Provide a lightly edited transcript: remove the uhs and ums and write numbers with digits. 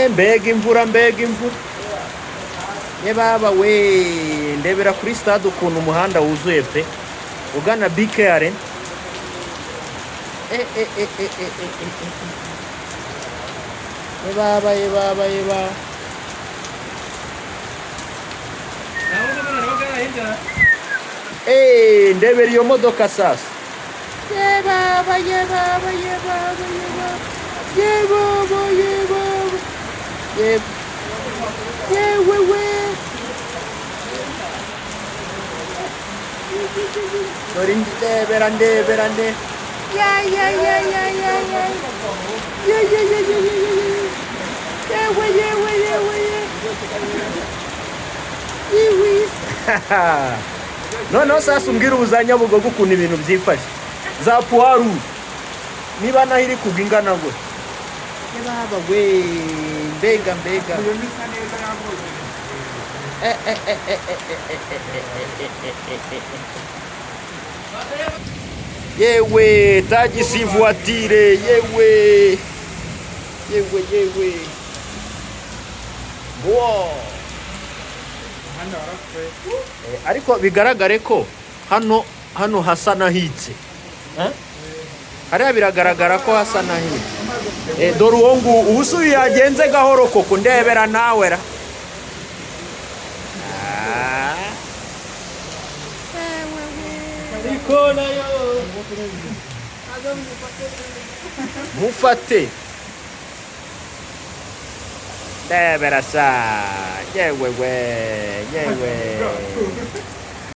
mbega imvura ye baba we ndebera kuri stade ukuntu umuhanda wuzuye pe ugana bikare ye baba ndebera iyo modoka sasa ye baba we dore ndebera ya noneho sasa umbwira ubuzanyabugogo ukuntu ibintu byifashe za puwaru niba naho iri kugwa ingana ngo baba we mbega yewe tagisi voiture yewe wow. Ariko bigaragare ko hano hasa nahitse hariya biragaragara ko hasa nahitse dore uwo nguwo ubusubi yagenze gahoro koko ndebera nawe ra mufate ndebera sa yewe